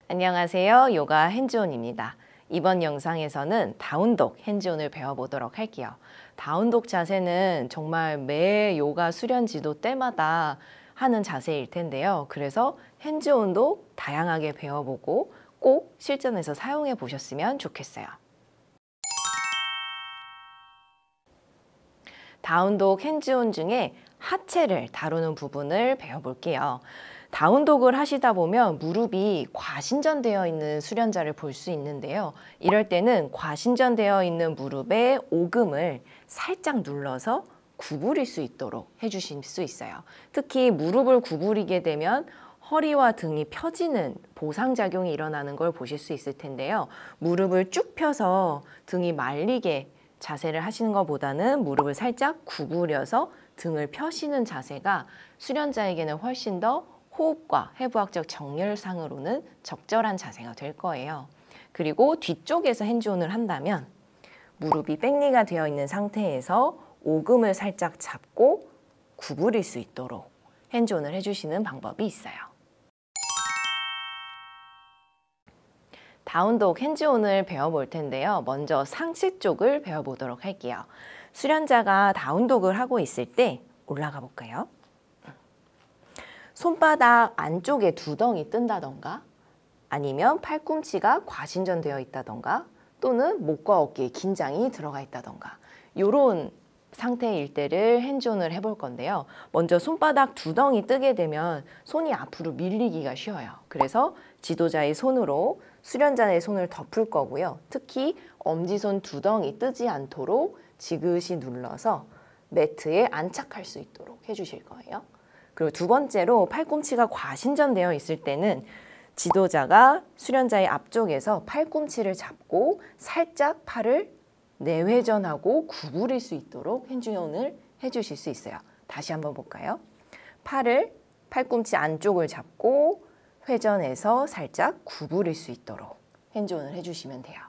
안녕하세요. 요가 핸즈온입니다. 이번 영상에서는 다운독 핸즈온을 배워보도록 할게요. 다운독 자세는 정말 매 요가 수련 지도 때마다 하는 자세일 텐데요. 그래서 핸즈온도 다양하게 배워보고 꼭 실전에서 사용해 보셨으면 좋겠어요. 다운독 핸즈온 중에 하체를 다루는 부분을 배워볼게요. 다운독을 하시다 보면 무릎이 과신전되어 있는 수련자를 볼 수 있는데요. 이럴 때는 과신전되어 있는 무릎의 오금을 살짝 눌러서 구부릴 수 있도록 해주실 수 있어요. 특히 무릎을 구부리게 되면 허리와 등이 펴지는 보상작용이 일어나는 걸 보실 수 있을 텐데요. 무릎을 쭉 펴서 등이 말리게 자세를 하시는 것보다는 무릎을 살짝 구부려서 등을 펴시는 자세가 수련자에게는 훨씬 더 호흡과 해부학적 정렬상으로는 적절한 자세가 될 거예요. 그리고 뒤쪽에서 핸즈온을 한다면 무릎이 백리가 되어 있는 상태에서 오금을 살짝 잡고 구부릴 수 있도록 핸즈온을 해주시는 방법이 있어요. 다운독 핸즈온을 배워볼 텐데요. 먼저 상체 쪽을 배워보도록 할게요. 수련자가 다운독을 하고 있을 때 올라가 볼까요? 손바닥 안쪽에 두덩이 뜬다던가 아니면 팔꿈치가 과신전되어 있다던가 또는 목과 어깨에 긴장이 들어가 있다던가 이런 상태일 때를 핸즈온을 해볼 건데요. 먼저 손바닥 두덩이 뜨게 되면 손이 앞으로 밀리기가 쉬워요. 그래서 지도자의 손으로 수련자의 손을 덮을 거고요. 특히 엄지손 두덩이 뜨지 않도록 지그시 눌러서 매트에 안착할 수 있도록 해주실 거예요. 그리고 두 번째로 팔꿈치가 과신전되어 있을 때는 지도자가 수련자의 앞쪽에서 팔꿈치를 잡고 살짝 팔을 내회전하고 구부릴 수 있도록 핸즈온을 해주실 수 있어요. 다시 한번 볼까요? 팔꿈치 안쪽을 잡고 회전해서 살짝 구부릴 수 있도록 핸즈온을 해주시면 돼요.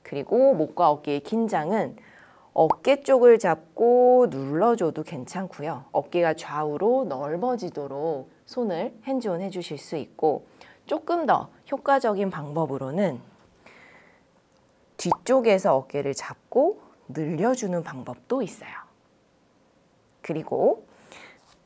그리고 목과 어깨의 긴장은 어깨 쪽을 잡고 눌러줘도 괜찮고요. 어깨가 좌우로 넓어지도록 손을 핸즈온 해주실 수 있고 조금 더 효과적인 방법으로는 뒤쪽에서 어깨를 잡고 늘려주는 방법도 있어요. 그리고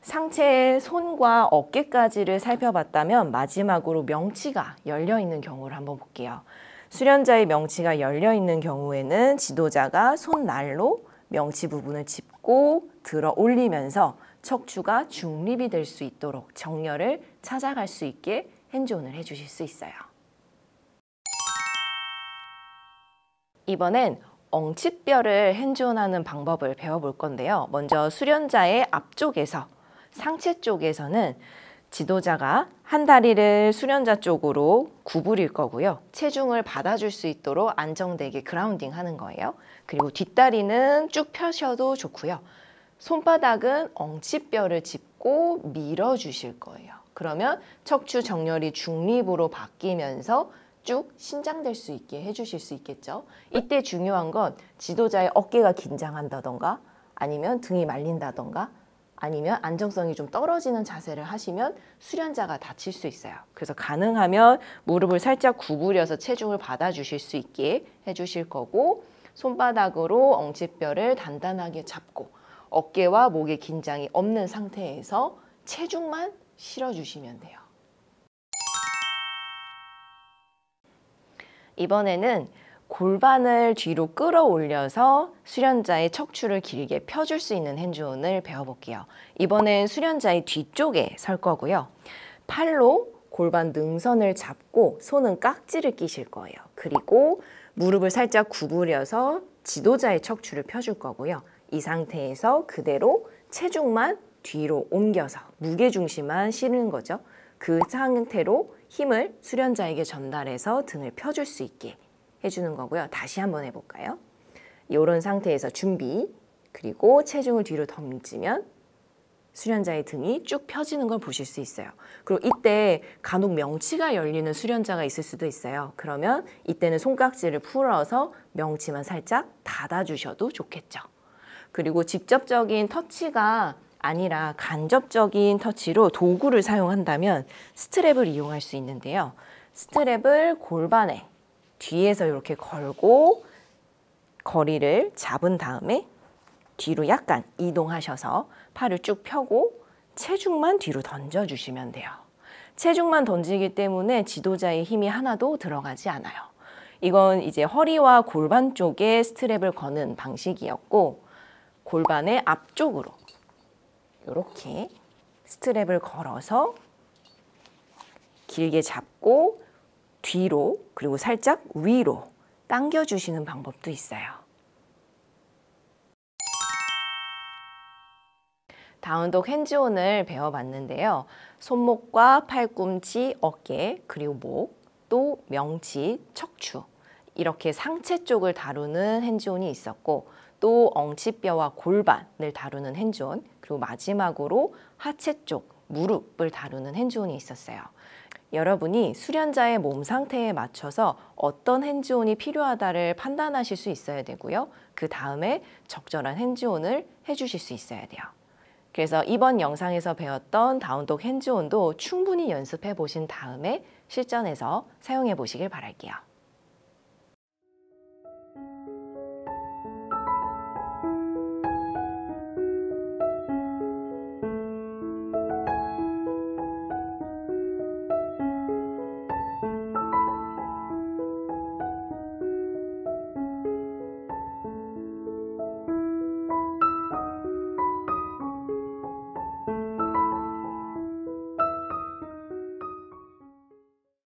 상체의 손과 어깨까지를 살펴봤다면 마지막으로 명치가 열려있는 경우를 한번 볼게요. 수련자의 명치가 열려있는 경우에는 지도자가 손날로 명치 부분을 짚고 들어 올리면서 척추가 중립이 될 수 있도록 정렬을 찾아갈 수 있게 핸즈온을 해주실 수 있어요. 이번엔 엉치뼈를 핸즈온하는 방법을 배워볼 건데요. 먼저 수련자의 앞쪽에서 상체 쪽에서는 지도자가 한 다리를 수련자 쪽으로 구부릴 거고요. 체중을 받아줄 수 있도록 안정되게 그라운딩 하는 거예요. 그리고 뒷다리는 쭉 펴셔도 좋고요. 손바닥은 엉치뼈를 짚고 밀어주실 거예요. 그러면 척추 정렬이 중립으로 바뀌면서 쭉 신장될 수 있게 해주실 수 있겠죠. 이때 중요한 건 지도자의 어깨가 긴장한다던가 아니면 등이 말린다던가 아니면 안정성이 좀 떨어지는 자세를 하시면 수련자가 다칠 수 있어요. 그래서 가능하면 무릎을 살짝 구부려서 체중을 받아주실 수 있게 해주실 거고 손바닥으로 엉치뼈를 단단하게 잡고 어깨와 목의 긴장이 없는 상태에서 체중만 실어주시면 돼요. 이번에는 골반을 뒤로 끌어올려서 수련자의 척추를 길게 펴줄 수 있는 핸즈온을 배워볼게요. 이번엔 수련자의 뒤쪽에 설 거고요. 팔로 골반 능선을 잡고 손은 깍지를 끼실 거예요. 그리고 무릎을 살짝 구부려서 지도자의 척추를 펴줄 거고요. 이 상태에서 그대로 체중만 뒤로 옮겨서 무게중심만 실는 거죠. 그 상태로 힘을 수련자에게 전달해서 등을 펴줄 수 있게 해주는 거고요. 다시 한번 해볼까요? 이런 상태에서 준비, 그리고 체중을 뒤로 던지면 수련자의 등이 쭉 펴지는 걸 보실 수 있어요. 그리고 이때 간혹 명치가 열리는 수련자가 있을 수도 있어요. 그러면 이때는 손깍지를 풀어서 명치만 살짝 닫아주셔도 좋겠죠. 그리고 직접적인 터치가 아니라 간접적인 터치로 도구를 사용한다면 스트랩을 이용할 수 있는데요. 스트랩을 골반에 뒤에서 이렇게 걸고 거리를 잡은 다음에 뒤로 약간 이동하셔서 팔을 쭉 펴고 체중만 뒤로 던져주시면 돼요. 체중만 던지기 때문에 지도자의 힘이 하나도 들어가지 않아요. 이건 이제 허리와 골반 쪽에 스트랩을 거는 방식이었고, 골반의 앞쪽으로 이렇게 스트랩을 걸어서 길게 잡고 뒤로 그리고 살짝 위로 당겨주시는 방법도 있어요. 다운독 핸즈온을 배워봤는데요. 손목과 팔꿈치, 어깨, 그리고 목, 또 명치, 척추 이렇게 상체 쪽을 다루는 핸즈온이 있었고, 또 엉치뼈와 골반을 다루는 핸즈온, 그리고 마지막으로 하체 쪽, 무릎을 다루는 핸즈온이 있었어요. 여러분이 수련자의 몸 상태에 맞춰서 어떤 핸즈온이 필요하다를 판단하실 수 있어야 되고요. 그 다음에 적절한 핸즈온을 해주실 수 있어야 돼요. 그래서 이번 영상에서 배웠던 다운독 핸즈온도 충분히 연습해 보신 다음에 실전에서 사용해 보시길 바랄게요.